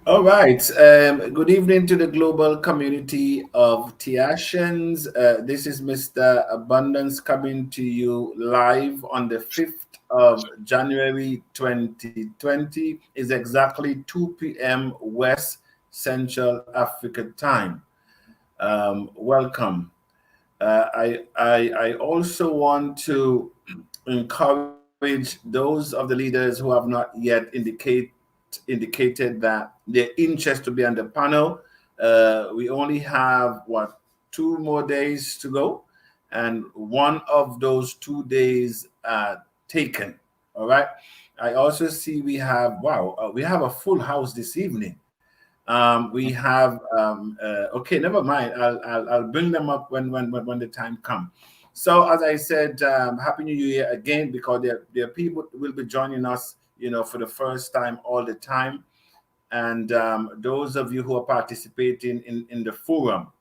All right. Good evening to the global community of Tiashans. This is Mr. Abundance coming to you live on the 5th of January 2020. Is exactly 2 p.m. West Central Africa time. Welcome. I also want to encourage those of the leaders who have not yet indicated that their interest to be on the panel. We only have what 2 more days to go, and one of those 2 days taken. All right. I also see we have we have a full house this evening. We have okay, never mind. I'll bring them up when the time comes. So as I said, Happy New Year again, because there are people who will be joining us, for the first time all the time, and those of you who are participating in the forum.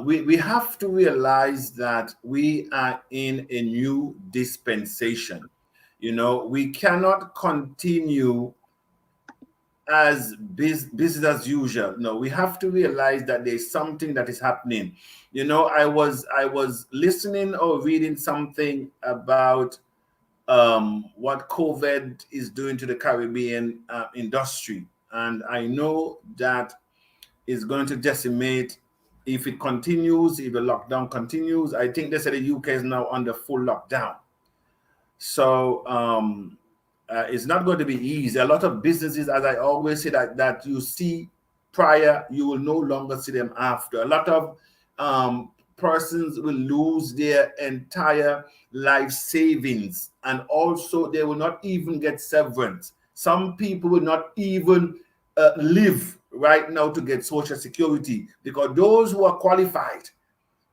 We have to realize that we are in a new dispensation. We cannot continue as business as usual. No, we have to realize that there's something that is happening. I was listening or reading something about what COVID is doing to the Caribbean industry, and I know that is going to decimate if it continues. If the lockdown continues, I think they said the UK is now under full lockdown. So it's not going to be easy. A lot of businesses, as I always say, that you see prior, you will no longer see them after. A lot of persons will lose their entire life savings, and also they will not even get severance. Some people will not even live right now to get social security, because those who are qualified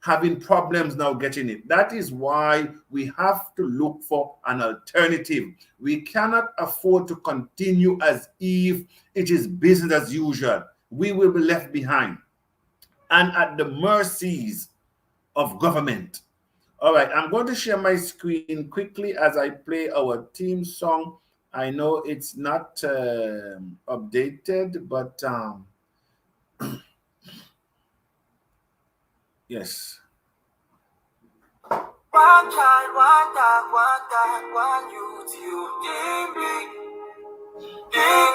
having problems now getting it. That is why we have to look for an alternative. We cannot afford to continue as if it is business as usual. We will be left behind and at the mercies of government. All right, I'm going to share my screen quickly as I play our theme song. I know it's not updated, but yes. One child, one dog, one God, one youth, you ding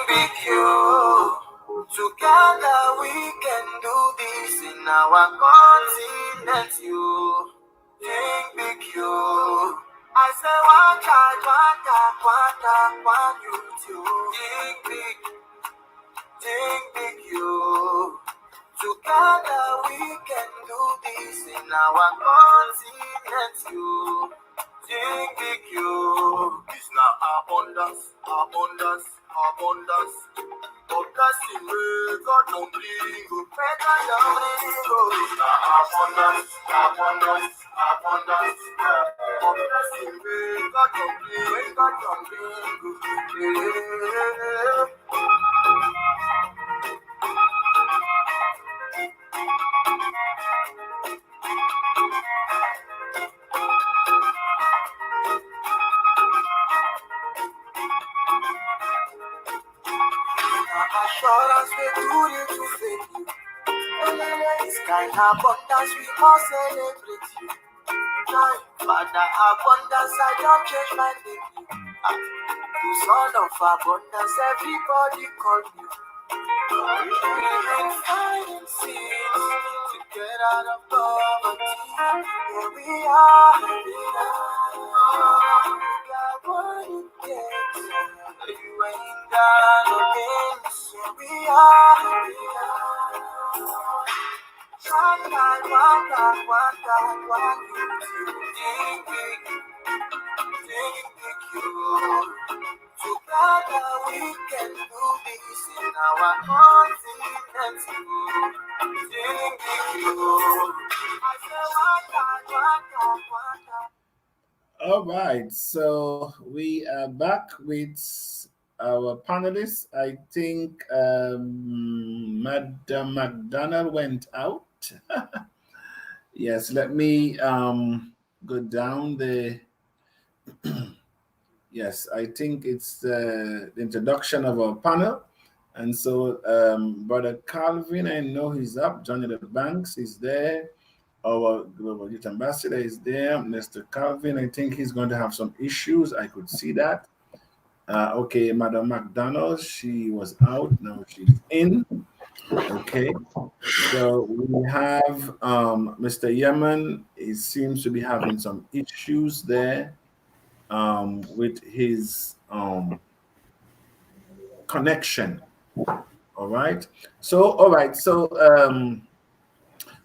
big you. Together we can do this in our continent, you ding big you. I say one child, one dog, one youth, you ding big you. Together we can do this in our continent, you think you. It's now abundance, abundance, abundance. Abundance in me, God don't bring you. Better don't bring you. It's now abundance, abundance, abundance. Abundance in me, God don't bring you. God don't bring you. Assurance we do it to faith you. This kind of abundance we must celebrate you. Joy, Father abundance, I don't change my name. You son of abundance, everybody call you. We've been finding seeds to get out of poverty. Here we are, here we are. We got what it takes. You ain't got no games. Here we are, here we are. One God, one you. Think big, you. Together we can do this in our continent, you. Think big, you. I say one God. All right, so we are back with our panelists. I think Madam McDonald went out. Yes, let me go down the. Yes, I think it's the introduction of our panel. And so, Brother Calvin, I know he's up. Johnny the Banks is there. Our Global Youth Ambassador is there. Mr. Calvin, I think he's going to have some issues. I could see that. Okay, Madam McDonald, she was out. Now she's in. Okay. So we have Mr. Yemen. He seems to be having some issues there with his connection. All right. So, all right. So,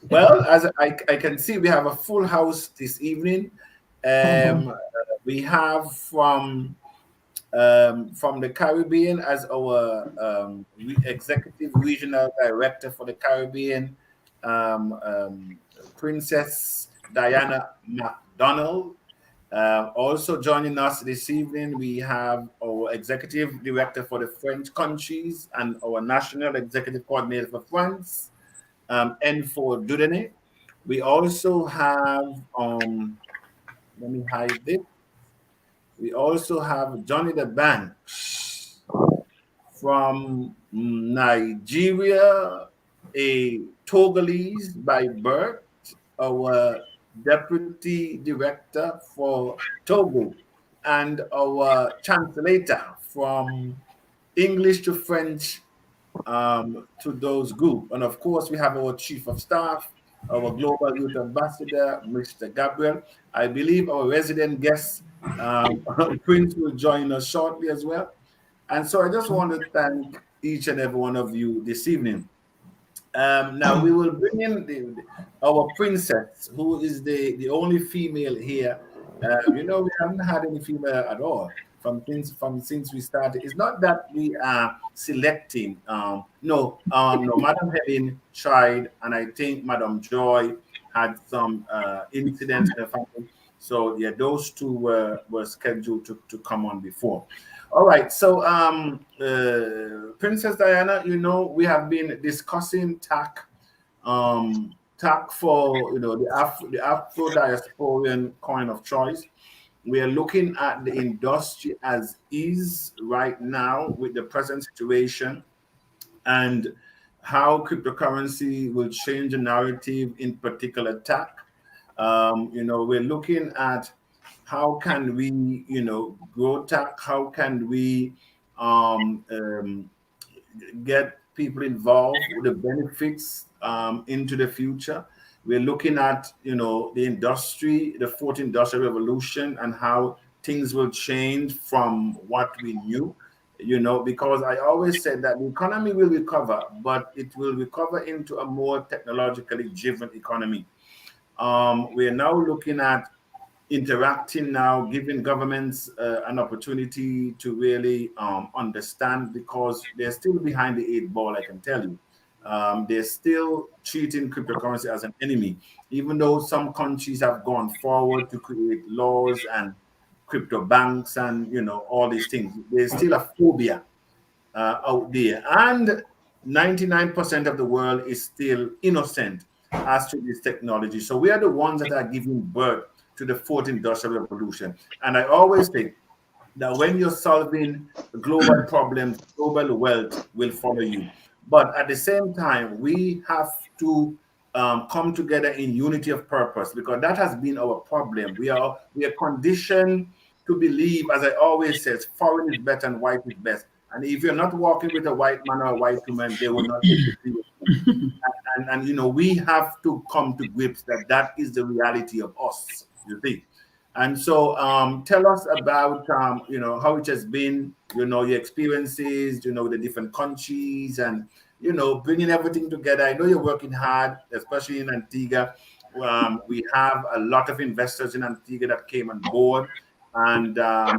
well, as I can see, we have a full house this evening. We have from the Caribbean as our executive regional director for the Caribbean, Princess Diana McDonald. Also joining us this evening, we have our executive director for the French countries and our national executive coordinator for France, N4 Dudene. We also have, let me hide this. We also have Johnny the Banks from Nigeria, a Togolese by birth, our deputy director for Togo, and our translator from English to French to those group. And of course, we have our chief of staff, our global youth ambassador, Mr. Gabriel. I believe our resident guest, Prince, will join us shortly as well. And so I just want to thank each and every one of you this evening. Now we will bring in our princess, who is the only female here. We haven't had any female at all since we started. It's not that we are selecting. No. Madam Helen tried, and I think Madam Joy had some incidents in the family. So yeah, those two were scheduled to come on before. All right, so Princess Diana, we have been discussing TACC, TACC for the Afro-Diasporan coin of choice. We are looking at the industry as is right now with the present situation and how cryptocurrency will change the narrative, in particular TACC. We're looking at how can we, grow TACC? How can we get people involved with the benefits into the future? We're looking at, the industry, the fourth industrial revolution, and how things will change from what we knew. Because I always said that the economy will recover, but it will recover into a more technologically driven economy. We're now looking at interacting now, giving governments an opportunity to really understand, because they're still behind the 8 ball, I can tell you. They're still treating cryptocurrency as an enemy, even though some countries have gone forward to create laws and crypto banks and, all these things. There's still a phobia out there. And 99% of the world is still innocent as to this technology. So we are the ones that are giving birth to the fourth industrial revolution. And I always think that when you're solving global problems, global wealth will follow you. But at the same time, we have to come together in unity of purpose, because that has been our problem. We are conditioned to believe, as I always say, foreign is better and white is best. And if you're not working with a white man or a white woman, they will not take you seriously. And we have to come to grips that is the reality of us, you see. And so tell us about, how it has been, your experiences, the different countries, and, bringing everything together. I know you're working hard, especially in Antigua. We have a lot of investors in Antigua that came on board, and, they're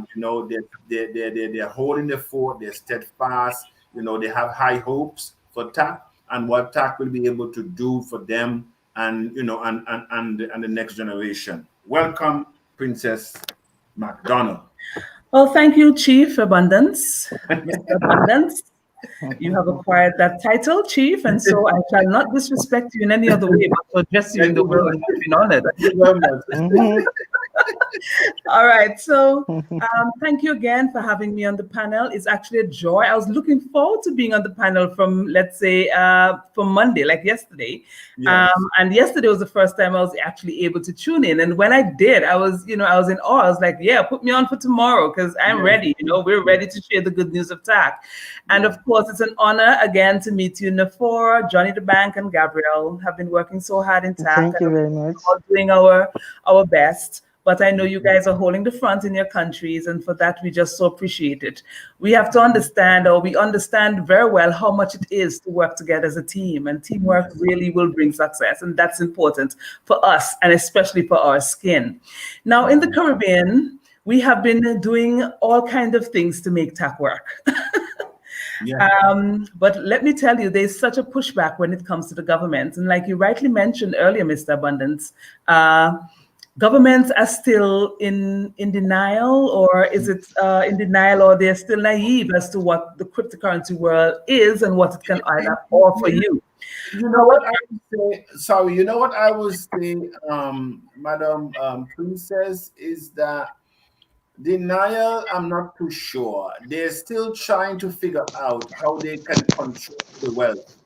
holding the fort, they're steadfast, they have high hopes for TACC and what TACC will be able to do for them and, and the next generation. Welcome, Princess McDonald. Well, thank you, Chief Abundance, Mr. Abundance. You have acquired that title, Chief, and so I shall not disrespect you in any other way but to address you in the way I've been honored. All right. So thank you again for having me on the panel. It's actually a joy. I was looking forward to being on the panel from, let's say, from Monday, like yesterday. Yes. And yesterday was the first time I was actually able to tune in. And when I did, I was in awe. I was like, yeah, put me on for tomorrow because I'm ready. We're ready to share the good news of TACC. And of course, it's an honor again to meet you, Nafor, Johnny the Bank, and Gabrielle. Have been working so hard in TACC. Thank you very much. All doing our best. But I know you guys are holding the front in your countries, and for that, we just so appreciate it. We have to understand, or we understand very well how much it is to work together as a team, and teamwork really will bring success, and that's important for us, and especially for our skin. Now, in the Caribbean, we have been doing all kinds of things to make TACC work. But let me tell you, there's such a pushback when it comes to the government. And like you rightly mentioned earlier, Mr. Abundance, governments are still in denial, or is it in denial, or they're still naive as to what the cryptocurrency world is and what it can either offer you. You know what I would say? Sorry, you know what I would say, Madam Princess, is that denial, I'm not too sure. They're still trying to figure out how they can control the wealth.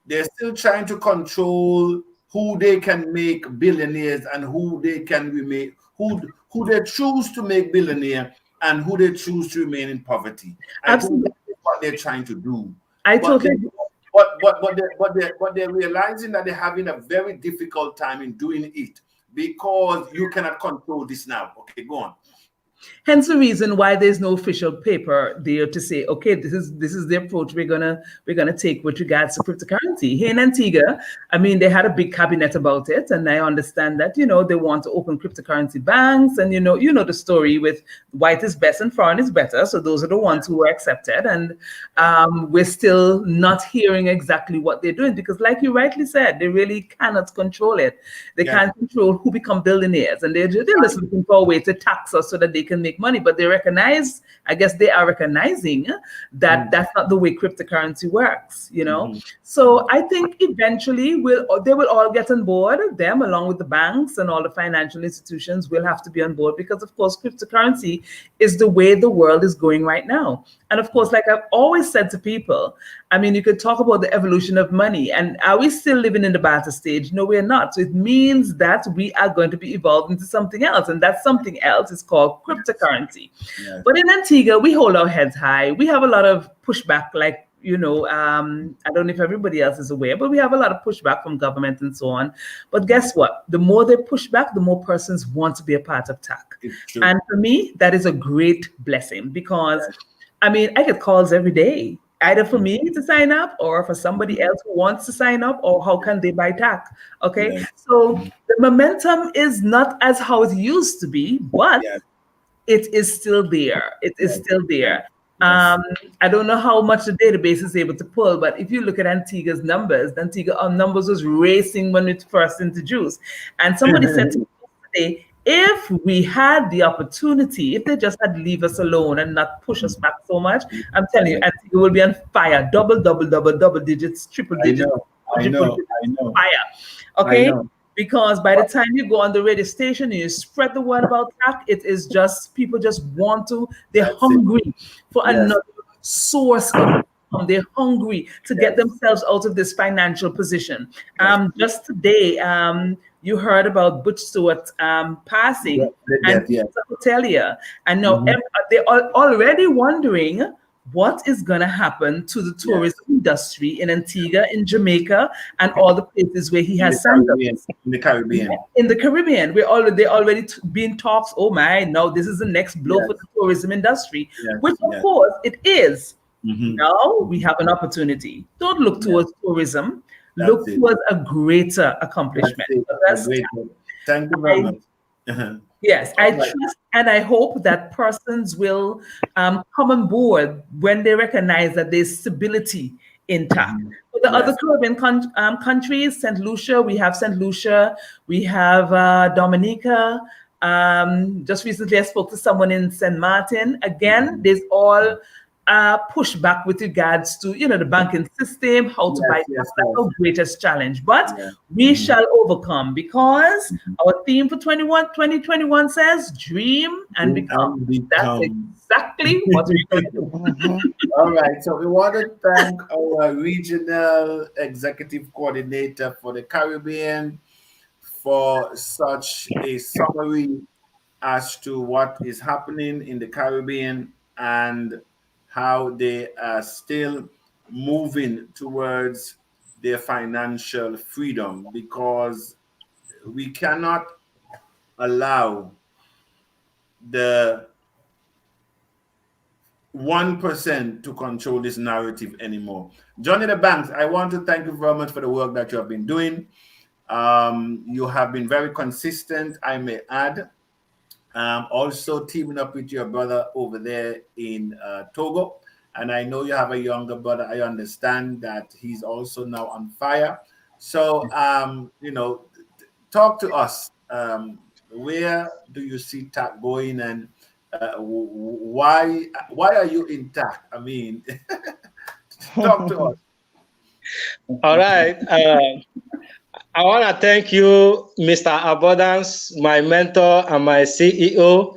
They're still trying to control who they can make billionaires and who they can make, who they choose to make billionaire and who they choose to remain in poverty. I think that's what they're trying to do. But they're realizing that they're having a very difficult time in doing it because you cannot control this now. Okay, go on. Hence the reason why there's no official paper there to say, okay, this is the approach we're gonna take with regards to cryptocurrency. Here in Antigua, I mean, they had a big cabinet about it, and I understand that they want to open cryptocurrency banks, and you know the story with white is best and foreign is better. So those are the ones who were accepted, and we're still not hearing exactly what they're doing because, like you rightly said, they really cannot control it. They can't control who become billionaires, and they're just looking for a way to tax us so that they can make money. But they recognize, I guess they are recognizing that that's not the way cryptocurrency works, So I think eventually they will all get on board. Them, along with the banks and all the financial institutions, will have to be on board because, of course, cryptocurrency is the way the world is going right now. And of course, like I've always said to people, I mean, you could talk about the evolution of money, and are we still living in the barter stage? No, we're not. So it means that we are going to be evolved into something else, and that something else is called cryptocurrency. Yes. But in Antigua, we hold our heads high. We have a lot of pushback, like, I don't know if everybody else is aware, but we have a lot of pushback from government and so on. But guess what? The more they push back, the more persons want to be a part of TACC. And for me, that is a great blessing because, I mean, I get calls every day, either for me to sign up or for somebody else who wants to sign up, or how can they buy TACC? Okay. So the momentum is not as how it used to be, but it is still there. It is still there. I don't know how much the database is able to pull, but if you look at Antigua's numbers, Antigua numbers was racing when it first introduced. And somebody said to me yesterday, if we had the opportunity, if they just had leave us alone and not push us back so much, I'm telling you, Antigua will be on fire, double digits, triple digits. I know. Fire. Okay? Because by the time you go on the radio station and you spread the word about TACC, it is just, people just want to, they're hungry for another source of income. They're hungry to get themselves out of this financial position. Just today, you heard about Butch Stewart passing, and hotelier. And now they're already wondering what is going to happen to the tourism industry in Antigua, in Jamaica, and all the places where he has sandals. In the Caribbean. In the Caribbean, they're already being talks. Oh my, no, this is the next blow for the tourism industry, which of course it is. Now we have an opportunity. Don't look towards tourism. Look towards a greater accomplishment. Thank you very much. Yes, I trust and I hope that persons will come on board when they recognize that there's stability in TACC. For the other Caribbean countries, St. Lucia, we have Dominica. Just recently, I spoke to someone in St. Martin. Again, there's all pushback with regards to, you know, the banking system, how to buy. Yes, That's yes. our greatest challenge. But Yeah. we shall overcome, because our theme for 2021 says dream and become. That's exactly what we're going to do. All right. So we want to thank our regional executive coordinator for the Caribbean for such a summary as to what is happening in the Caribbean and how they are still moving towards their financial freedom, because we cannot allow the 1% to control this narrative anymore. Johnny the Banks, I want to thank you very much for the work that you have been doing. You have been very consistent, I may add. Also teaming up with your brother over there in Togo. And I know you have a younger brother. I understand that he's also now on fire. So, you know, talk to us. Where do you see TACC going, and why are you in TACC? I mean, talk to us. All right. I want to thank you, Mr. Abundance, my mentor and my CEO,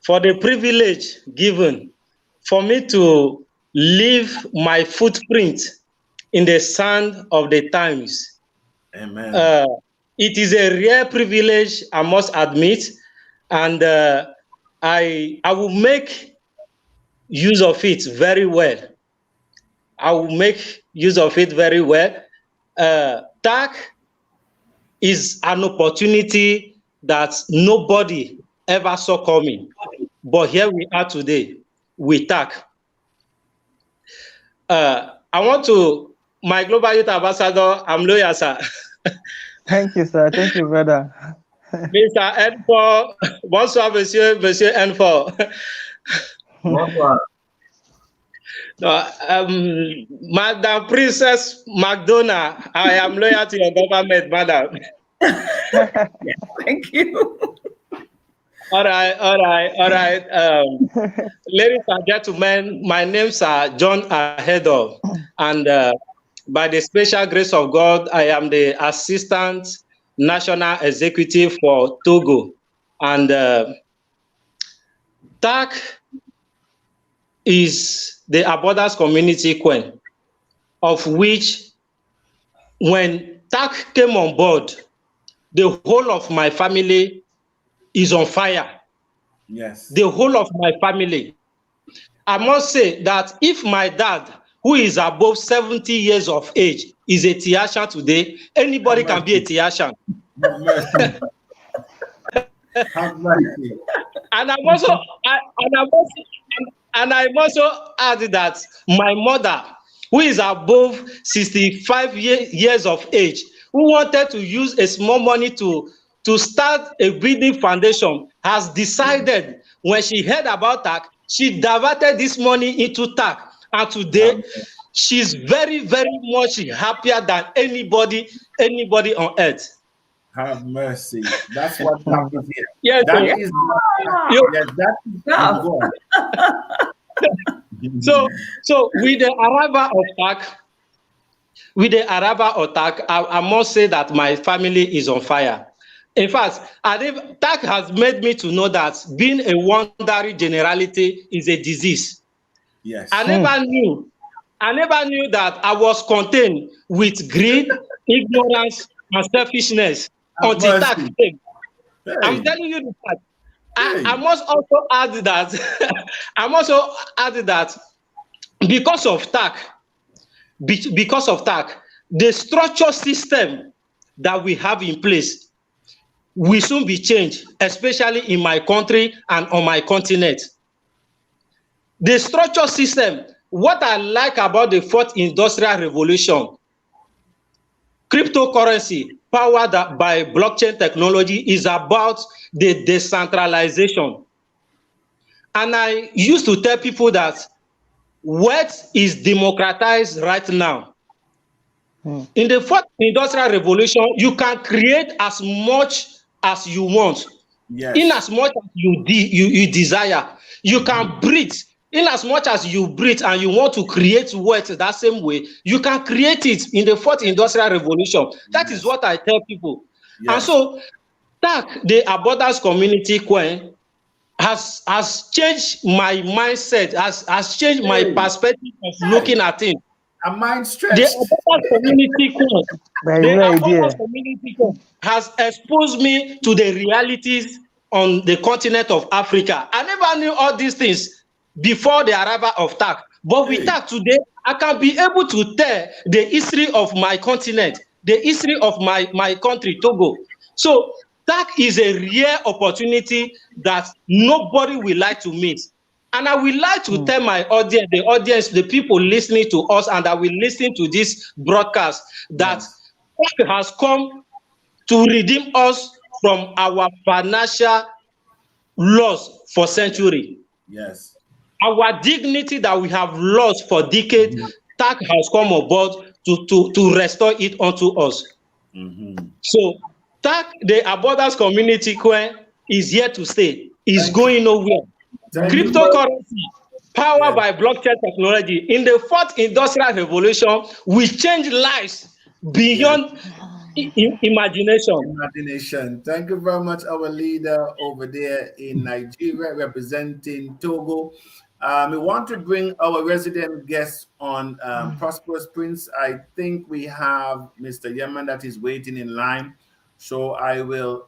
for the privilege given for me to leave my footprint in the sand of the times. Amen. It is a rare privilege, I must admit, and I will make use of it very well. I will make use of it very well. TACC is an opportunity that nobody ever saw coming. But here we are today with TACC. I want to, my Global Youth Ambassador, I'm loyal, sir. Thank you, sir. Thank you, brother. Mr. N4, bonsoir, monsieur N4. Bonsoir. Madam Princess McDonough, I am loyal to your government, madam. Yeah, thank you. All right. Ladies and gentlemen, my name's John Ahedo, and by the special grace of God, I am the Assistant National Executive for Togo. And TACC is the Abundance Community Queen, of which when TACC came on board, the whole of my family is on fire. Yes. The whole of my family. I must say that if my dad, who is above 70 years of age, is a Tiashan today, anybody can be a Tiashan. Have mercy. Have mercy. And I also add that my mother, who is above 65 years of age, who wanted to use a small money to start a breeding foundation, has decided, when she heard about TACC, she diverted this money into TACC. And today, she's very, very much happier than anybody on earth. Have mercy. That's what TACC is here. Yes, That sir. is. Yeah. Yes, that is. So with the arrival of TACC, I must say that my family is on fire. In fact, TACC has made me to know that being a wandering generality is a disease. Yes. I never knew that I was contained with greed, ignorance, and selfishness until TACC came. Hey. I'm telling you the fact. I must also add that because of TACC, the structure system that we have in place will soon be changed, especially in my country and on my continent. The structure system, what I like about the fourth industrial revolution, cryptocurrency powered by blockchain technology, is about the decentralization. And I used to tell people that wealth is democratized right now. In the fourth industrial revolution, you can create as much as you want. Yes. In as much as you desire. You can breed In as much as you breathe and you want to create wealth that same way, you can create it in the fourth industrial revolution. That is what I tell people. And so TACC, the Abundance Community Coin, has changed my mindset, has changed my perspective of looking at it. A mind The stretched. Abundance Community Coin, Very idea. has exposed me to the realities on the continent of Africa. I never knew all these things before the arrival of TACC. But with TACC today, I can be able to tell the history of my continent, the history of my country, Togo. So TACC is a rare opportunity that nobody will like to miss. And I would like to tell my audience, the people listening to us and that will listen to this broadcast, that TACC has come to redeem us from our financial loss for centuries. Yes. Our dignity that we have lost for decades, TACC has come aboard to restore it unto us. So TACC, the Abundance Community Coin, is here to stay. It's going nowhere. Cryptocurrency, powered by blockchain technology, in the fourth industrial revolution, will change lives beyond imagination. Thank you very much, our leader over there in Nigeria, representing Togo. We want to bring our resident guest on, Prosperous Prince. I think we have Mr. Yemen that is waiting in line. So I will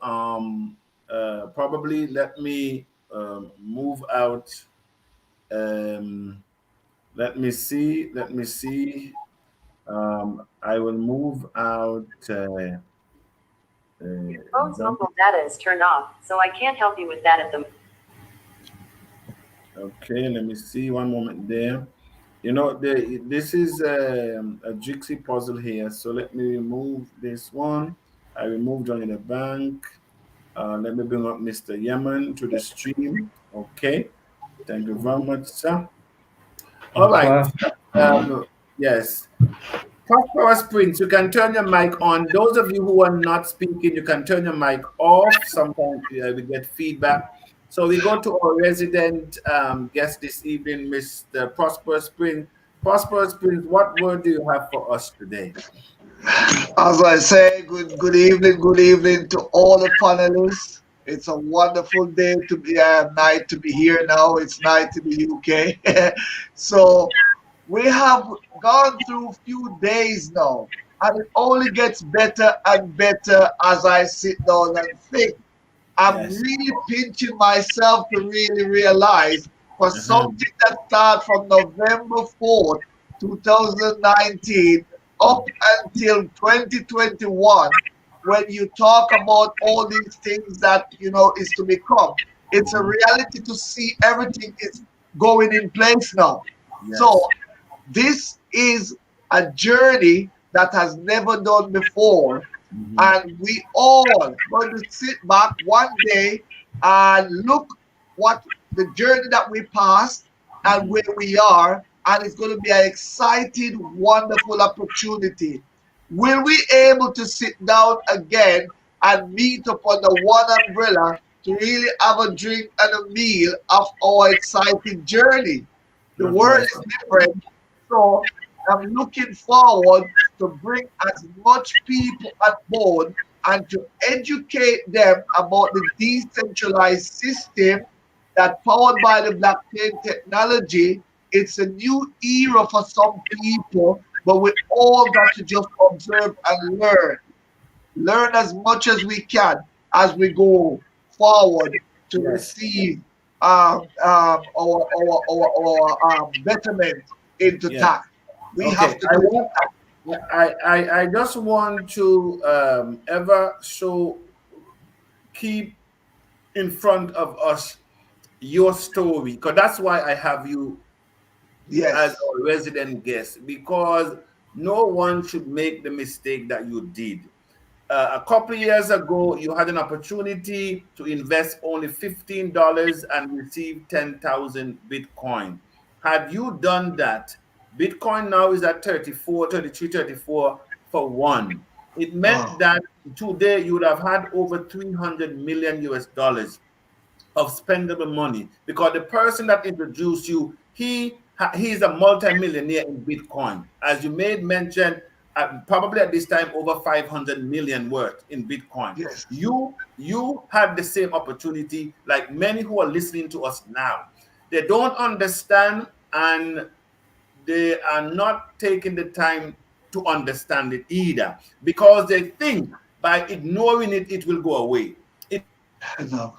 probably let me move out. Let me see. I will move out. Your phone's mobile data is turned off, so I can't help you with that at the moment. Okay, let me see. One moment there. You know, this is a jigsaw puzzle here. So let me remove this one. I removed Johnny the Bank. Let me bring up Mr. Yemen to the stream. Okay. Thank you very much, sir. All right. Yes. Prosperous Prince, you can turn your mic on. Those of you who are not speaking, you can turn your mic off. Sometimes we get feedback. So we go to our resident guest this evening, Mr. Prosperous Prince. Prosperous Prince, what word do you have for us today? As I say, good evening to all the panelists. It's a wonderful day to be night to be here now. It's night in the UK. So we have gone through a few days now, and it only gets better and better as I sit down and think. I'm really pinching myself to really realize for something that started from November 4th, 2019 up until 2021, when you talk about all these things that, you know, is to become. It's a reality to see everything is going in place now. So this is a journey that has never done before. And we all going to sit back one day and look what the journey that we passed and where we are, and it's going to be an exciting, wonderful opportunity. Will we able to sit down again and meet upon the one umbrella to really have a drink and a meal of our exciting journey? The world is different, so I'm looking forward to bring as much people on board and to educate them about the decentralized system that powered by the blockchain technology. It's a new era for some people, but we all got to just observe and learn. Learn as much as we can as we go forward to receive our betterment into TACC. We have to do that. I just want to keep in front of us your story, because that's why I have you as our resident guest, because no one should make the mistake that you did. A couple of years ago, you had an opportunity to invest only $15 and receive 10,000 Bitcoin. Had you done that, Bitcoin now is at 34, 33, 34 for one. It meant that today you would have had over 300 million US dollars of spendable money, because the person that introduced you He's a multimillionaire in Bitcoin, as you made mention. Probably at this time over 500 million worth in Bitcoin. Yes. You had the same opportunity like many who are listening to us now. They don't understand, and they are not taking the time to understand it either, because they think by ignoring it, it will go away. It No.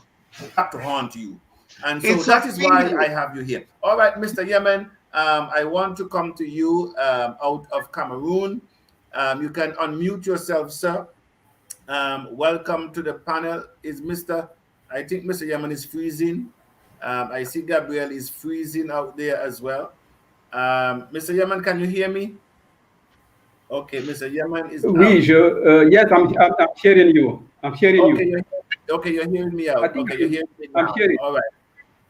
have to haunt you. And so It's that a is why feeling. I have you here. All right, Mr. Yemen, I want to come to you out of Cameroon. You can unmute yourself, sir. Welcome to the panel. I think Mr. Yemen is freezing. I see Gabriel is freezing out there as well. Mr. Yemen, can you hear me? Okay, Mr. Yemen is Oui, out. yes, I'm hearing you. I'm hearing Okay, you. you're hearing me out. I think Okay, you're hearing me I'm now. hearing. All right.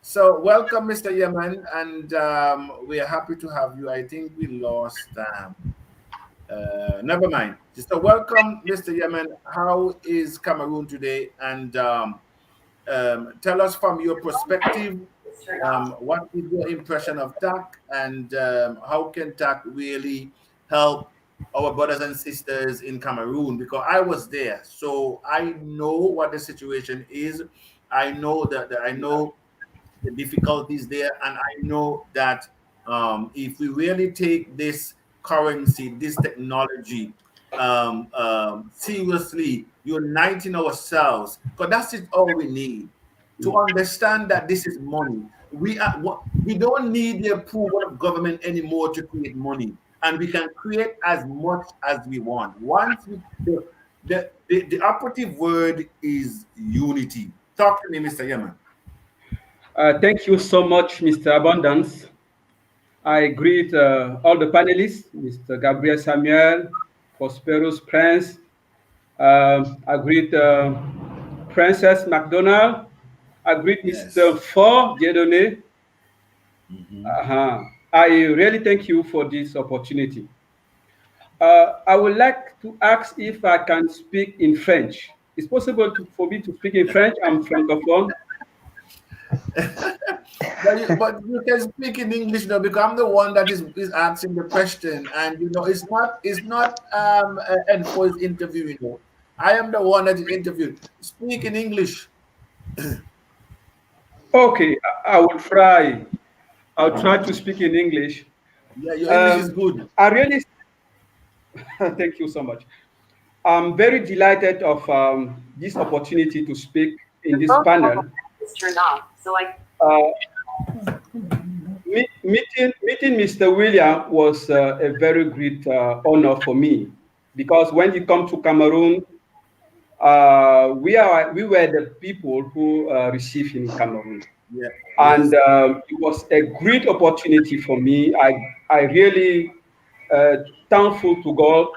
So welcome, Mr. Yemen, and we are happy to have you. I think we lost. Never mind. So welcome, Mr. Yemen. How is Cameroon today? And tell us from your perspective, what is your impression of TACC, and how can TACC really help our brothers and sisters in Cameroon? Because I was there, so I know what the situation is. I know I know the difficulties there, and I know that if we really take this currency, this technology seriously, uniting ourselves, because that's it all we need to understand that this is money. We don't need the approval of government anymore to create money, and we can create as much as we want. Once the operative word is unity. Talk to me, Mr. Yemen. Thank you so much, Mr. Abundance. I greet all the panelists, Mr. Gabriel Samuel, Prosperous Prince. I greet Princess McDonald. I greet Mr. Yes. For Dieudonné. I really thank you for this opportunity. I would like to ask if I can speak in French. It's possible for me to speak in French. I'm francophone. But you can speak in English now, because I'm the one that is answering the question, and it's not enforced interview. I am the one that is interviewed. Speak in English. Okay, I will try. I'll try to speak in English. Yeah, your English is good. I really thank you so much. I'm very delighted of this opportunity to speak in this panel. It's turned off, so I. Meeting Mr. William was a very great honor for me, because when you come to Cameroon, we were the people who received in Cameroon. Yeah. And it was a great opportunity for me. I really thankful to God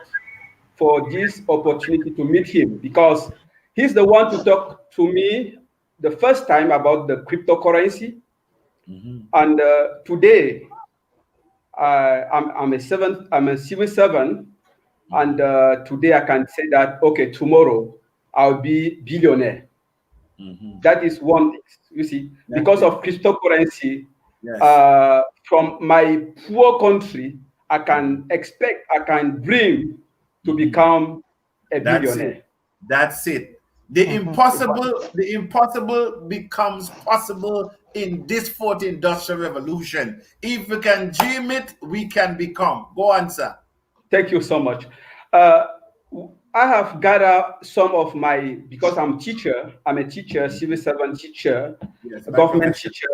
for this opportunity to meet him, because he's the one to talk to me the first time about the cryptocurrency. And today, I'm a civil servant, and today I can say that, okay, tomorrow I'll be billionaire. That is one thing, you see, because of cryptocurrency. Yes. From my poor country, I can dream to become a billionaire. That's it. The impossible becomes possible in this fourth industrial revolution. If we can dream it, we can become. Go on, sir. Thank you so much. I have gathered some of my, because I'm a teacher, civil servant teacher, Yes, government teacher.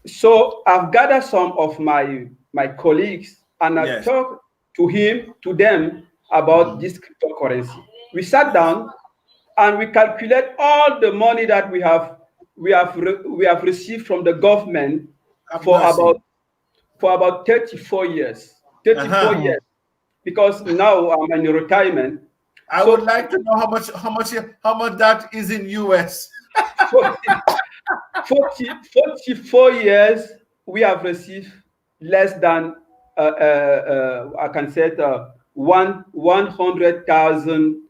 So I've gathered some of my colleagues, and I talked to them about this cryptocurrency. We sat down and we calculate all the money that we have received from the government for about 34 years. 34 years. Because now I'm in retirement. I would like to know how much that is in US. 44 years we have received less than I can say 100,000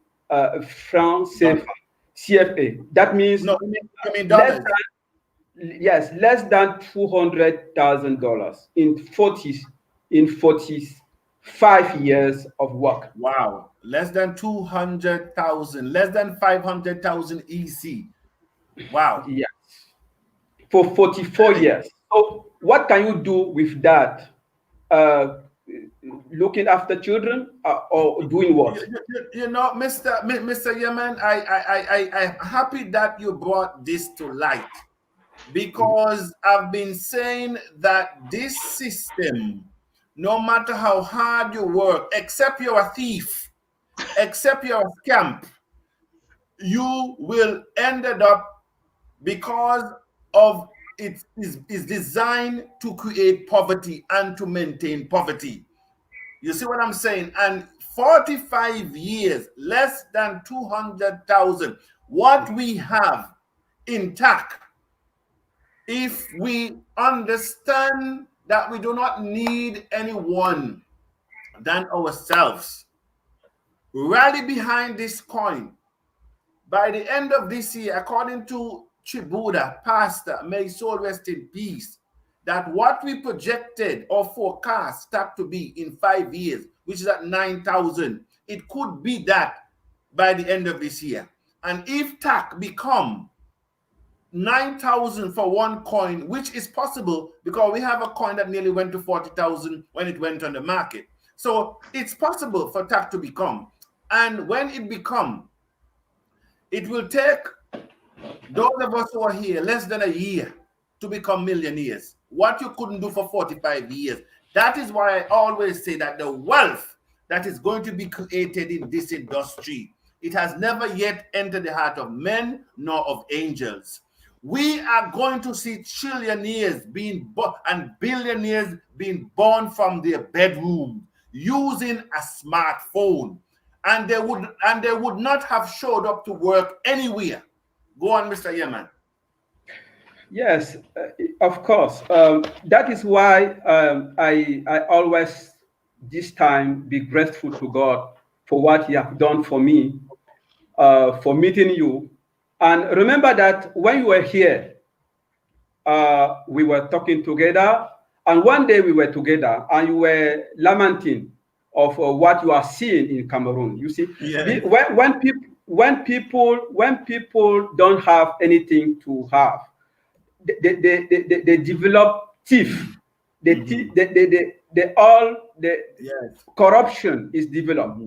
francs CFA. That means no, I mean dollars. yes, less than $200,000 in 45 years of work. Wow, less than 200,000, less than 500,000 EC. Wow. Yes, for 44 years. So what can you do with that? Looking after children or doing what? You know, Mr. Yemen, I'm happy that you brought this to light, because I've been saying that this system, no matter how hard you work, except you're a thief, except you're a scamp, you will end up, because of it is designed to create poverty and to maintain poverty. You see what I'm saying? And 45 years, less than 200,000. What we have in TACC, if we understand that we do not need anyone than ourselves, rally behind this coin. By the end of this year, according to Chibuda, Pastor, may his soul rest in peace, that what we projected or forecast TACC to be in 5 years, which is at 9,000, it could be that by the end of this year. And if TACC become 9,000 for one coin, which is possible because we have a coin that nearly went to 40,000 when it went on the market. So it's possible for TACC to become. And when it becomes, it will take those of us who are here less than a year to become millionaires. What you couldn't do for 45 years. That is why I always say that the wealth that is going to be created in this industry, it has never yet entered the heart of men nor of angels. We are going to see trillionaires being born and billionaires being born from their bedroom using a smartphone. And they would not have showed up to work anywhere. Go on, Mr. Yemen. Yes, of course. That is why I always this time be grateful to God for what He has done for me, for meeting you. And remember that when you were here, we were talking together, and one day we were together, and you were lamenting of what you are seeing in Cameroon. You see, yeah. when people don't have anything to have, they develop thief. Corruption is developed.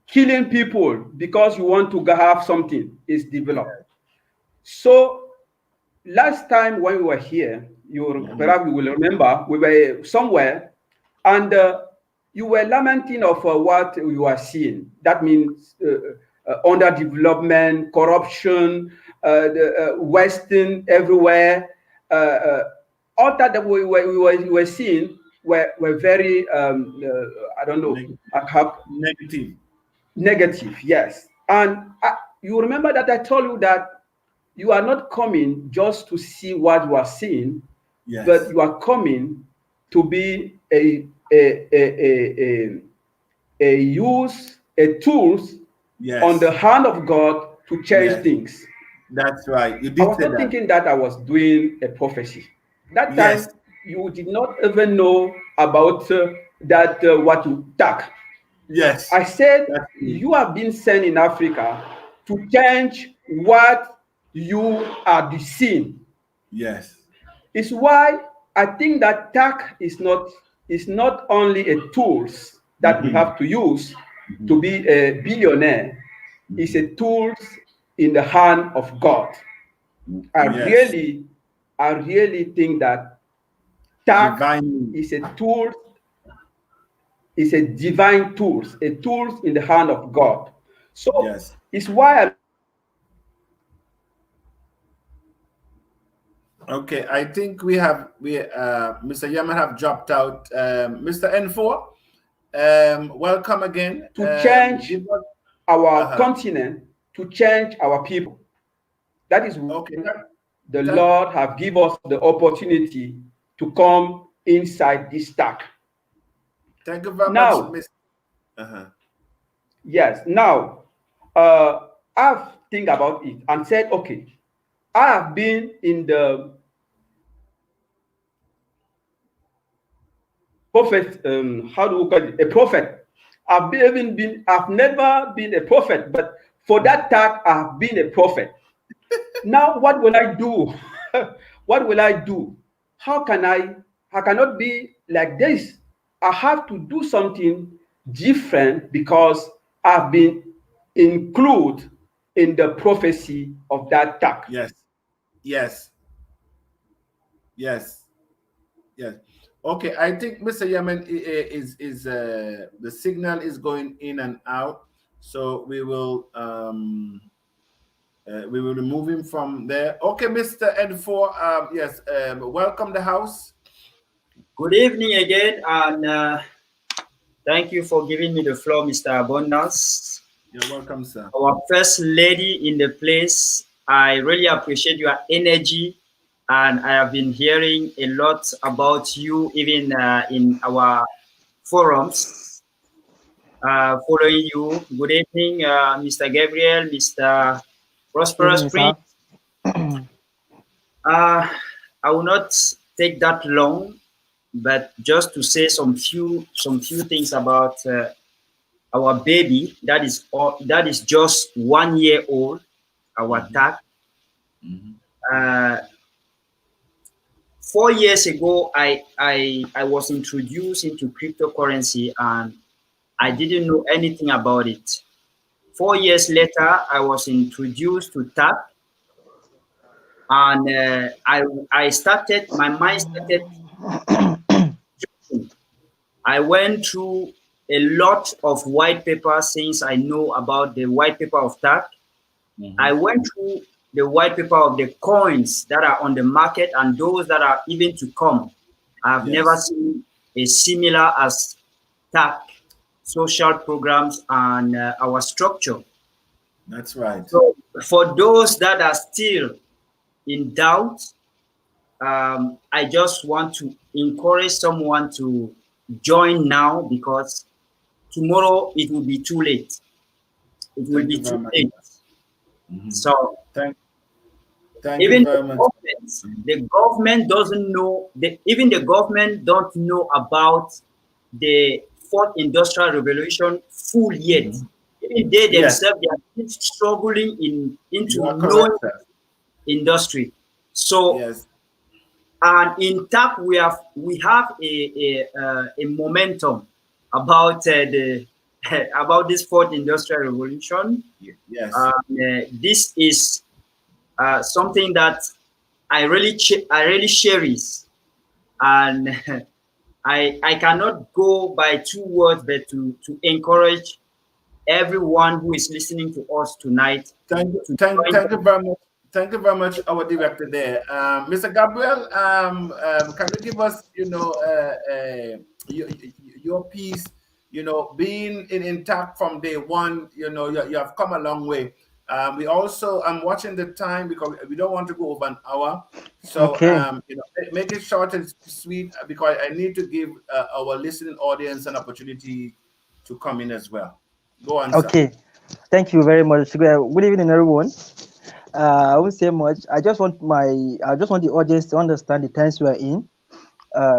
Killing people because you want to have something is developed. So last time when we were here, perhaps you will remember, we were somewhere, and you were lamenting of what you are seeing. That means underdevelopment, corruption, wasting everywhere. All that we were seeing were very, I don't know, negative, yes. And you remember that I told you that you are not coming just to see what you are seeing, yes, but you are coming to be a tools, yes, on the hand of God to change, yes, things. That's right. You did. I was not thinking that I was doing a prophecy. That time, yes, you did not even know about that what you TACC. Yes. I said you have been sent in Africa to change what you are seeing. Yes. It's why I think that TACC is not only a tools that we have to use to be a billionaire. It's a tools in the hand of God. I really think that TACC is a tool, is a divine tools, a tools in the hand of God. So yes, it's why okay, I think Mr. Yemen have dropped out. Mr. N4, welcome again. To change our continent, to change our people. That is okay. The Lord have given us the opportunity to come inside this TACC. Thank you very much, Mr. Yes. Now, I've think about it and said, okay, I have been in the prophet, how do we call it? A prophet. I've never been a prophet, but for that tag, I've been a prophet. Now, what will I do? What will I do? I cannot be like this. I have to do something different because I've been included in the prophecy of that tag. Yes. Yes. Yes. Yes. Okay. I think Mr. Yemen is the signal is going in and out, so we will remove him from there. Okay, Mr. N4. Yes. Welcome the house. Good evening again, and thank you for giving me the floor, Mr. Abundance. You're welcome, sir. Our first lady in the place, I really appreciate your energy, and I have been hearing a lot about you, even in our forums, following you. Good evening, Mr. Gabriel, Mr. Prosperous Prince. I will not take that long, but just to say some few things about our baby that is just 1 year old, our TACC. 4 years ago, I was introduced into cryptocurrency and I didn't know anything about it. 4 years later, I was introduced to TACC, and my mind started. I went through a lot of white papers since I know about the white paper of TACC. I went through the white paper of the coins that are on the market and those that are even to come. I've never seen a similar as TACC, social programs, and our structure. That's right. So for those that are still in doubt, I just want to encourage someone to join now, because tomorrow it will be too late. It will be too late. So thank even you very much. The government doesn't know. Even the government don't know about the fourth industrial revolution full yet. Even they themselves, they are still struggling into knowing industry. So. And in TACC, we have a momentum about about this fourth industrial revolution. Yes. This is something that I really cherish, and I cannot go by 2 words, but to encourage everyone who is listening to us tonight. Thank you very much. Thank you very much, our director there. Mr. Gabriel, can you give us, your piece, being in TACC from day one, you have come a long way. We also, I'm watching the time because we don't want to go over an hour. So, make it short and sweet because I need to give our listening audience an opportunity to come in as well. Go on, Okay. sir. Thank you very much. Good evening, everyone. I won't say much. I just want the audience to understand the times we are in.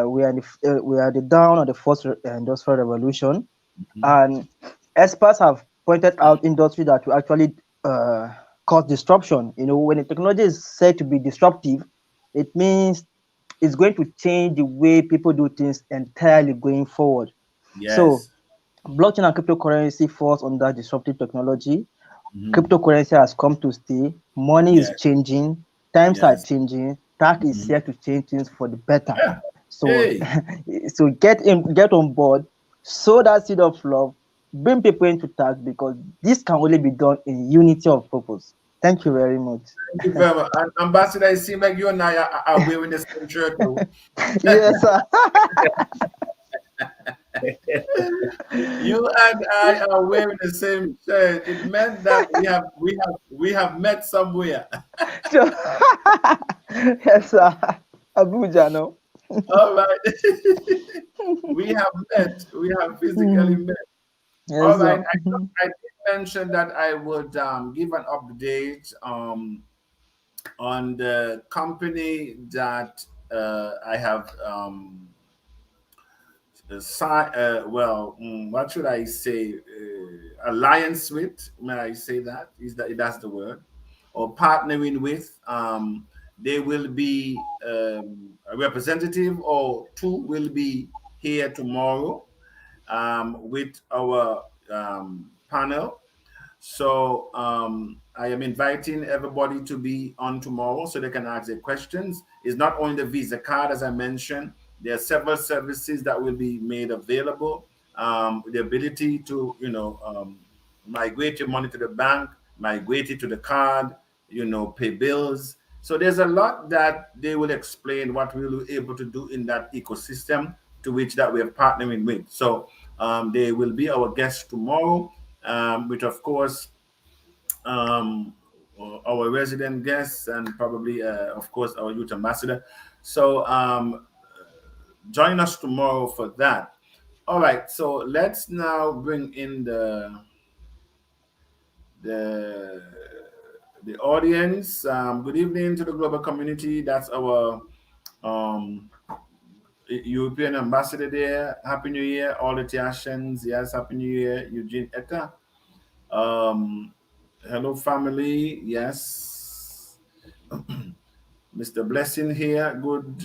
We are the down of the fourth industrial revolution, and experts have pointed out industry that will actually cause disruption. When the technology is said to be disruptive, it means it's going to change the way people do things entirely going forward. Yes. So, blockchain and cryptocurrency falls under disruptive technology. Cryptocurrency has come to stay. Money is changing. Times are changing. TACC is here to change things for the better. So, so get on board. Sow that seed of love. Bring people into TACC, because this can only be done in unity of purpose. Thank you very much. Thank you very much. Ambassador, it seems like you and I are wearing the same shirt too. Yes, sir. You and I are wearing the same shirt. It meant that we have met somewhere. Yes, sir. Abuja, no. All right. We have met. We have physically met. Yes, all right. sir. I did mention that I would give an update on the company that I have what should I say? Alliance with? May I say that? Is that that's the word? Or partnering with? They will be a representative or two will be here tomorrow with our panel. So I am inviting everybody to be on tomorrow so they can ask their questions. It's not only the Visa card, as I mentioned. There are several services that will be made available. The ability to, migrate your money to the bank, migrate it to the card, pay bills. So there's a lot that they will explain what we will be able to do in that ecosystem to which that we are partnering with. So they will be our guests tomorrow, which of course our resident guests and probably of course our youth ambassador. So join us tomorrow for that. All right, so let's now bring in the the audience. Good evening to the global community. That's our European ambassador there. Happy New Year, all the Tiashans. Yes, Happy New Year, Eugene Etta. Hello, family. Yes. Mr. Blessing here. Good.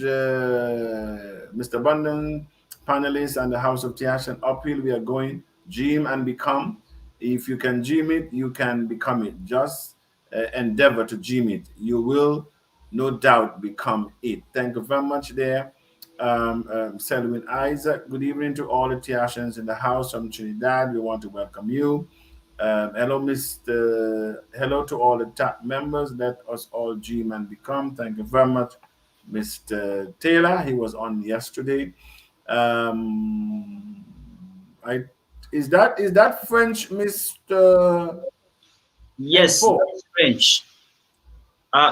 Mr. Abundant, panelists, and the House of Tiashan. Uphill we are going. Dream and become. If you can dream it, you can become it. Just endeavor to dream it. You will no doubt become it. Thank you very much there. Selwyn Isaac, good evening to all the Tiashans in the house from Trinidad. We want to welcome you. Hello to all the TACC members. Let us all dream and become. Thank you very much, Mr. Taylor. He was on yesterday. I is that French, Mr. Yes, Info? that's French.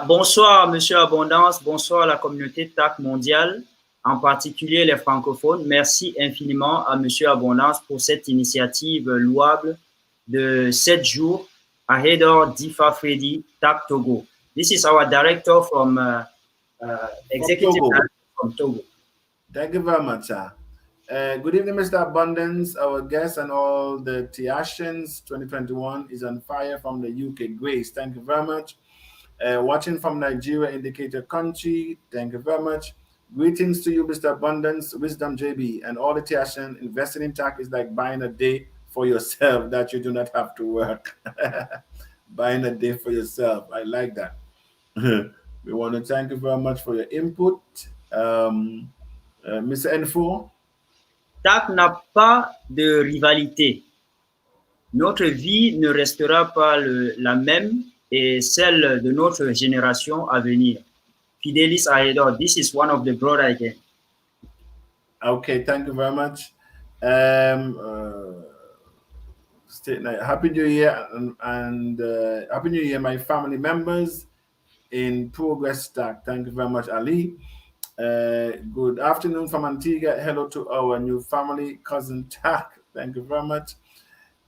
Bonsoir, Monsieur Abondance. Bonsoir à la communauté TACC mondiale, en particulier les francophones. Merci infiniment à Monsieur Abondance pour cette initiative louable de 7 jours ahead of Difa Freddy, TACC Togo. This is our director from executive Togo. director from Togo. Thank you very much, sir. Good evening, Mr. Abundance, our guest, and all the Tiashans. 2021 is on fire from the UK. Grace, thank you very much. Watching from Nigeria, indicator country. Thank you very much. Greetings to you, Mr. Abundance, Wisdom JB, and all the Tiashan. Investing in TACC is like buying a day for yourself that you do not have to work. Buying a day for yourself. I like that. We want to thank you very much for your input. Mr. Info. TACC n'a pas de rivalité. Notre vie ne restera pas la même et celle de notre génération à venir. Fidelis Aedor, this is one of the broad again. Okay, thank you very much. Happy New Year and Happy New Year, my family members in Progress TACC. Thank you very much, Ali. Good afternoon from Antigua. Hello to our new family, cousin TACC. Thank you very much.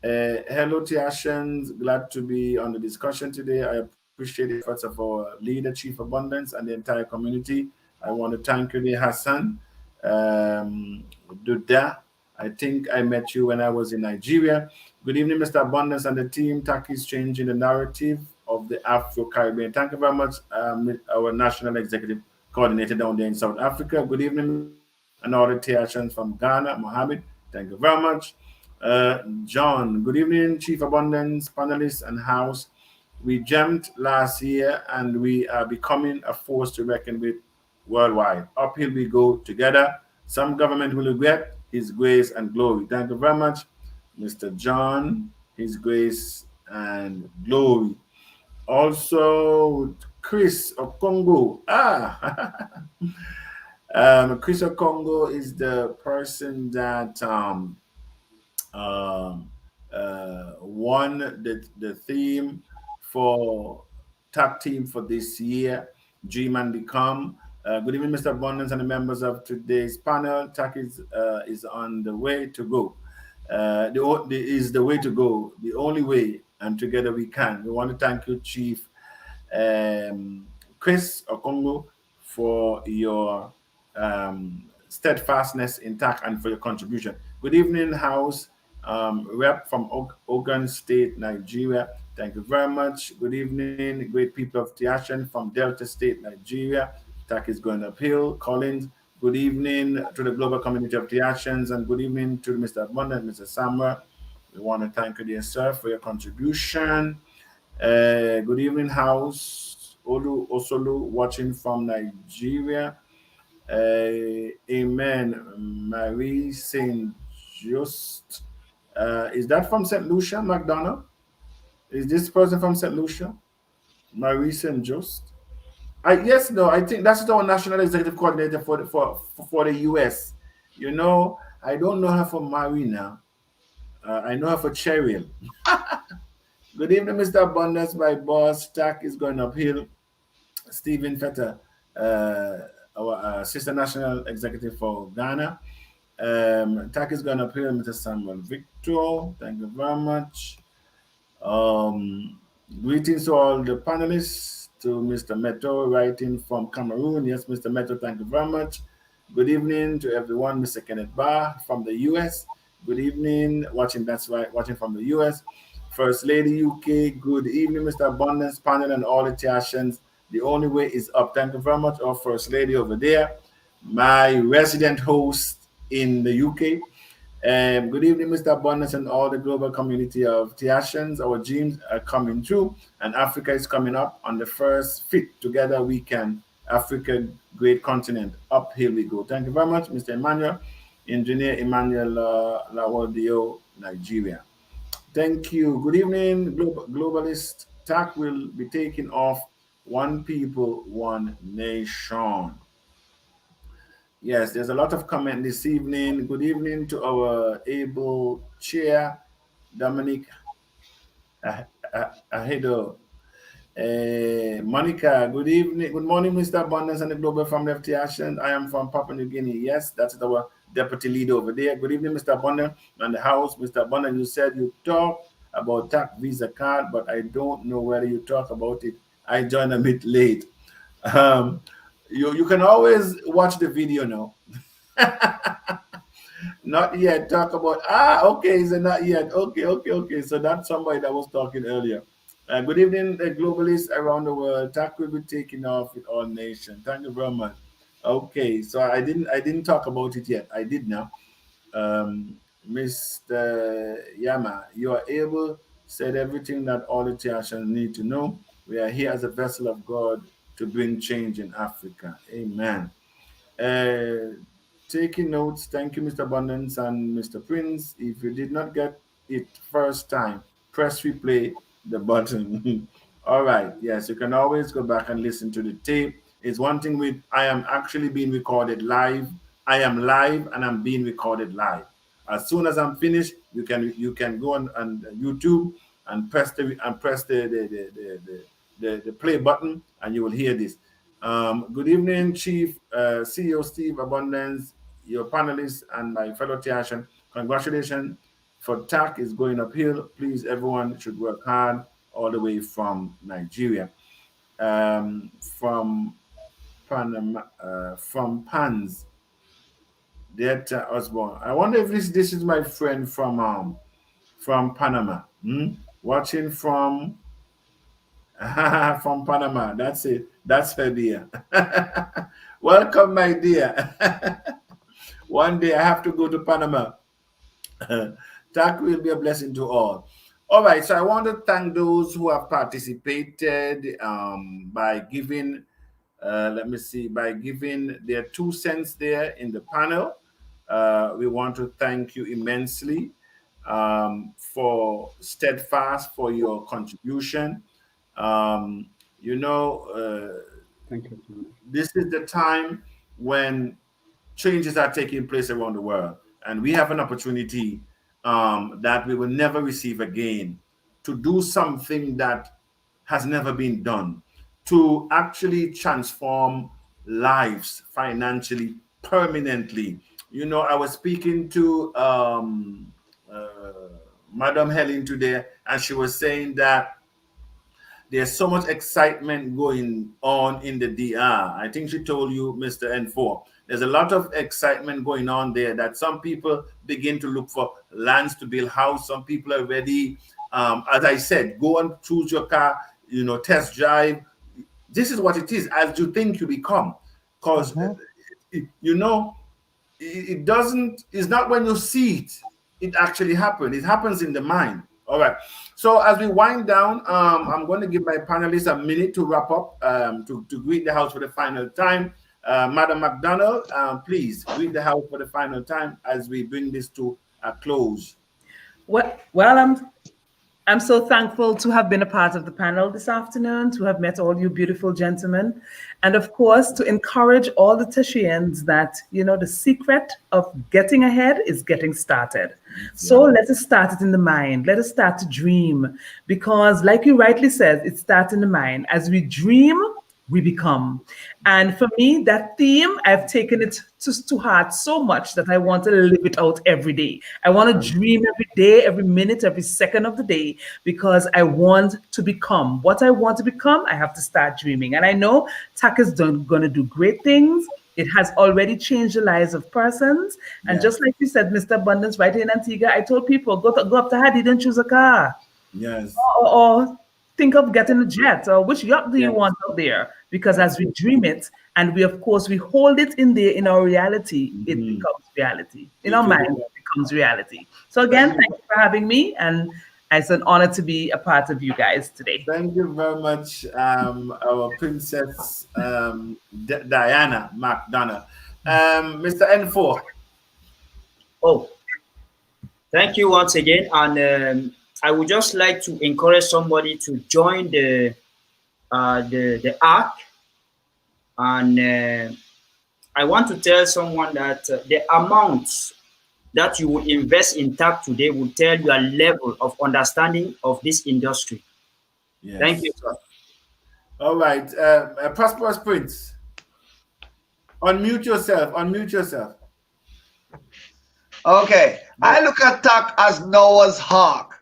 Hello, Tiashans. Glad to be on the discussion today. I appreciate the efforts of our leader, Chief Abundance, and the entire community. I want to thank you, Hassan. Duda, I think I met you when I was in Nigeria. Good evening, Mr. Abundance and the team. TACC is changing the narrative of the Afro-Caribbean. Thank you very much, our National Executive Coordinator down there in South Africa. Good evening, and all the Tiashans from Ghana. Mohammed, thank you very much. John, good evening, Chief Abundance, panelists, and house. We jumped last year and we are becoming a force to reckon with worldwide. Uphill we go together. Some government will regret His grace and glory. Thank you very much, Mr. John, His grace and glory. Also, Chris of Congo. Chris of Congo is the person that won the theme for TACC team for this year, Dream and Become. Good evening, Mr. Abundance and the members of today's panel. TACC is on the way to go. Is the way to go, the only way, and together we can. We want to thank you, Chief Chris Okongo, for your steadfastness in TACC and for your contribution. Good evening, House Rep from Ogun State, Nigeria. Thank you very much. Good evening, great people of Tiashan from Delta State, Nigeria. TACC is going uphill. Collins, good evening to the global community of Tiashans, and good evening to Mr. Abundant, Mr. Samra. We want to thank you, dear sir, for your contribution. Good evening, House. Olu Osolu, watching from Nigeria. Amen. Marie Saint Just. Is that from St. Lucia, McDonough? Is this person from St. Lucia? Marie Saint Just. Yes, no, I think that's our national executive coordinator for the US. You know, I don't know her for Marina. I know her for Cheryl. Good evening, Mr. Abundance. My boss, TACC is going uphill. Stephen Fetter, our sister national executive for Ghana. TACC is going uphill, Mr. Samuel Victor. Thank you very much. Greetings to all the panelists, to Mr. Meto writing from Cameroon. Yes, Mr. Meto, thank you very much. Good evening to everyone, Mr. Kenneth Barr from the US. Good evening, watching from the US. First Lady UK, good evening, Mr. Abundance, panel, and all the Tiashans. The only way is up. Thank you very much, our First Lady over there, my resident host in the UK. Good evening, Mr. Abundance, and all the global community of Tiashans. Our dreams are coming true, and Africa is coming up on the first Fit Together weekend. Africa, great continent. Uphill we go. Thank you very much, Mr. Emmanuel, Engineer Emmanuel Lawadio, Nigeria. Thank you. Good evening, globalist. TACC will be taking off. One people, one nation. Yes, there's a lot of comment this evening. Good evening to our able chair, Dominic Ahedo. Monica, good evening. Good morning, Mr. Abundance and the Global Family of Tiashan. I am from Papua New Guinea. Yes, that's our deputy leader over there. Good evening, Mr. Abundance and the house. Mr. Abundance, you said you talked about TACC Visa card, but I don't know whether you talk about it. I joined a bit late. You can always watch the video now. Not yet. Talk about okay, so not yet. Okay. So that's somebody that was talking earlier. Good evening, globalists around the world. TACC will be taking off with all nations. Thank you very much. Okay, so I didn't talk about it yet. I did now. Mr. Yama, you are able, said everything that all the Tiashans need to know. We are here as a vessel of God to bring change in Africa. Amen. Taking notes, thank you, Mr. Abundance and Mr. Prince. If you did not get it first time, press replay the button. All right, yes, you can always go back and listen to the tape. It's one thing with I am actually being recorded live. I am live and I'm being recorded live. As soon as I'm finished, you can go on YouTube and press the play button, and you will hear this. Good evening, Chief CEO Steve Abundance, your panelists, and my fellow Tiashan. Congratulations for TACC is going uphill. Please, everyone should work hard all the way from Nigeria. From Panama, from Pans, Deta Osborne. I wonder if this is my friend from Panama. Watching from from Panama. That's it. That's her dear. Welcome, my dear. One day I have to go to Panama. TACC will be a blessing to all. All right, so I want to thank those who have participated by giving, by giving their 2 cents there in the panel. We want to thank you immensely for steadfast, for your contribution. Thank you. This is the time when changes are taking place around the world, and we have an opportunity that we will never receive again to do something that has never been done, to actually transform lives financially, permanently. I was speaking to Madam Helen today, and she was saying that there's so much excitement going on in the DR. I think she told you, Mr. N4. There's a lot of excitement going on there that some people begin to look for lands to build house. Some people are ready. As I said, go and choose your car, test drive. This is what it is. As you think, you become. Because, it doesn't, it's not when you see it, it actually happens. It happens in the mind. All right. So as we wind down, I'm going to give my panelists a minute to wrap up, to greet the house for the final time. Madam McDonald, please greet the house for the final time as we bring this to a close. Well, I'm so thankful to have been a part of the panel this afternoon, to have met all you beautiful gentlemen, and of course, to encourage all the Tashians that, the secret of getting ahead is getting started. So let us start it in the mind. Let us start to dream, because like you rightly said, it starts in the mind. As we dream, we become. And for me, that theme, I've taken it to heart so much that I want to live it out every day. I want to dream every day, every minute, every second of the day, because I want to become. What I want to become, I have to start dreaming. And I know TACC is going to do great things. It has already changed the lives of persons. And just like you said, Mr. Abundance, right here in Antigua, I told people, go up to Hadid and choose a car. Yes. Or think of getting a jet, or which yacht do you want out there? Because as we dream it, and we, of course, we hold it in there in our reality, it becomes reality. In our mind, it becomes reality. So again, thank you for having me, and it's an honor to be a part of you guys today. Thank you very much, our Princess Diana McDonough. Mr. N4. Oh, thank you once again, and I would just like to encourage somebody to join the ARC, and I want to tell someone that the amounts that you will invest in TACC today will tell your level of understanding of this industry. Yes. Thank you, sir. All right, Prosperous Prince, unmute yourself. Unmute yourself. Okay, I look at TACC as Noah's Ark.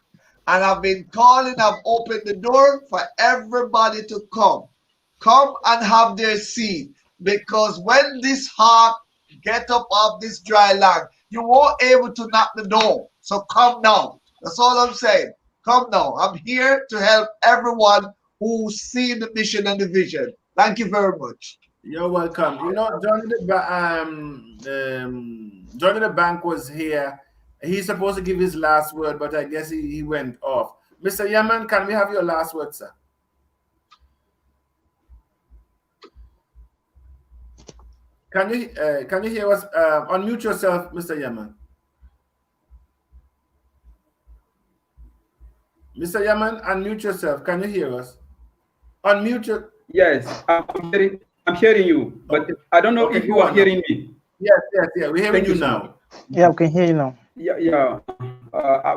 And I've been calling, I've opened the door for everybody to come and have their seat. Because when this heart get up off this dry land, you won't able to knock the door. So come now. That's all I'm saying. Come now. I'm here to help everyone who's seen the mission and the vision. Thank you very much. You're welcome. Johnny the Bank was here. He's supposed to give his last word, but I guess he went off. Mr. Yemen, can we have your last word, sir? Can you hear us? Unmute yourself, Mr. Yemen. Mr. Yemen, unmute yourself. Can you hear us? Unmute your. Yes, I'm hearing you, but I don't know if you are hearing me. Yes. We're hearing you now. Yeah, we can hear you now. Yeah.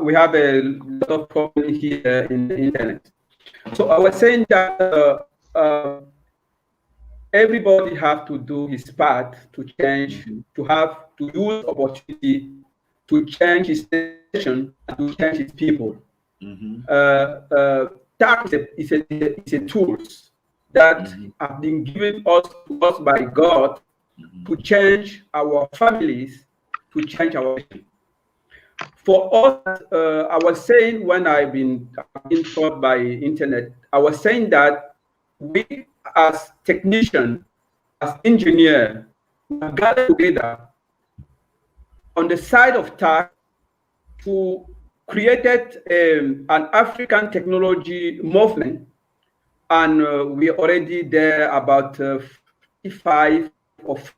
We have a lot of problems here in the internet. So I was saying that everybody have to do his part to change, to use opportunity to change his nation and to change his people. TACC is a tools that have been given to us by God to change our families, to change our nation. For us, I was saying when I've been taught by internet, I was saying that we as technicians, as engineers, gather together on the side of TACC to create an African technology movement. And we're already there about 55 of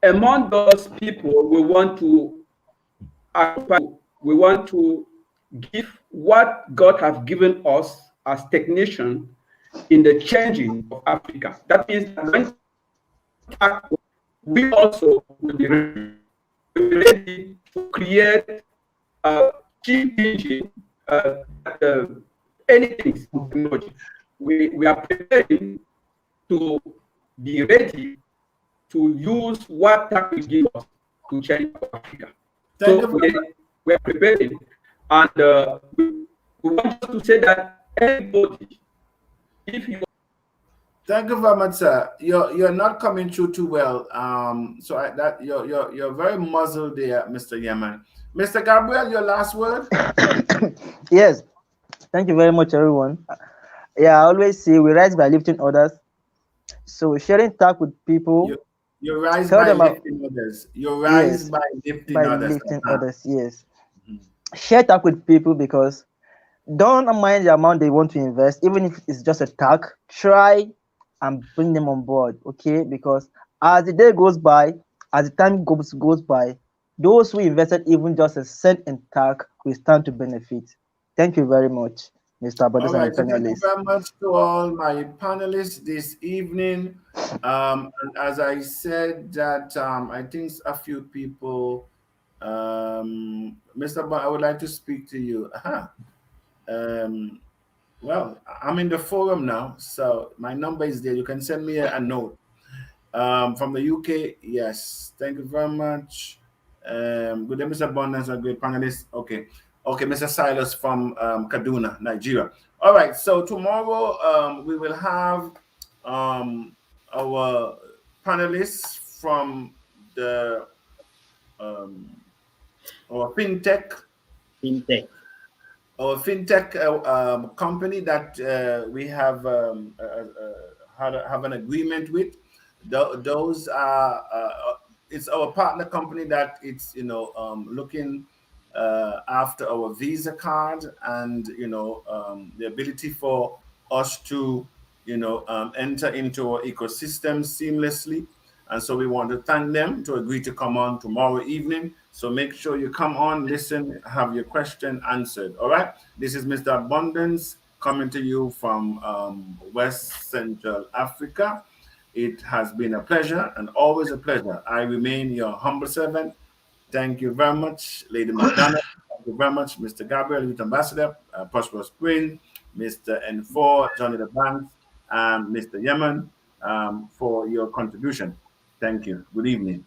among those people, we want to give what God has given us as technicians in the changing of Africa. That means that when we also will be ready to create a cheap engine, anything technology. We are preparing to be ready to use what TACC will give us to change Africa. So we are preparing, and we want to say that Everybody, if you Thank you very much, sir. You're not coming through too well. So that you're very muzzled there, Mr. Yemen. Mr. Gabriel, your last word. Yes, thank you very much, everyone. Yeah, I always say we rise by lifting others. So sharing talk with people, You rise tell by them out. lifting others. You rise Yes, by lifting by others. lifting Uh-huh. others. Yes, share talk with people because don't mind the amount they want to invest, even if it's just a tag. Try and bring them on board, okay? Because as the day goes by, as the time goes by, those who invested even just a cent in tag will stand to benefit. Thank you very much, Mr. All Brothers and right. the So thank you panelists. very much to all my panelists this evening. And as I said, that I think a few people, Mr. I would like to speak to you. Um, well, I'm in the forum now, so my number is there. You can send me a note. From the UK, yes. Thank you very much. Good day, Mr. Abundance, a great panelist. Okay. Okay, Mr. Silas from Kaduna, Nigeria. All right, so tomorrow we will have our panelists from the our fintech. Company that we have have an agreement with. Those are it's our partner company that it's looking after our Visa card and the ability for us to enter into our ecosystem seamlessly. And so we want to thank them to agree to come on tomorrow evening. So make sure you come on, listen, have your question answered. All right. This is Mr. Abundance coming to you from West Central Africa. It has been a pleasure and always a pleasure. I remain your humble servant. Thank you very much, Lady McDonald. Thank you very much, Mr. Gabriel, Youth Ambassador, Prosperous Queen, Mr. N4, Johnny the Banks, and Mr. Yemen for your contribution. Thank you. Good evening.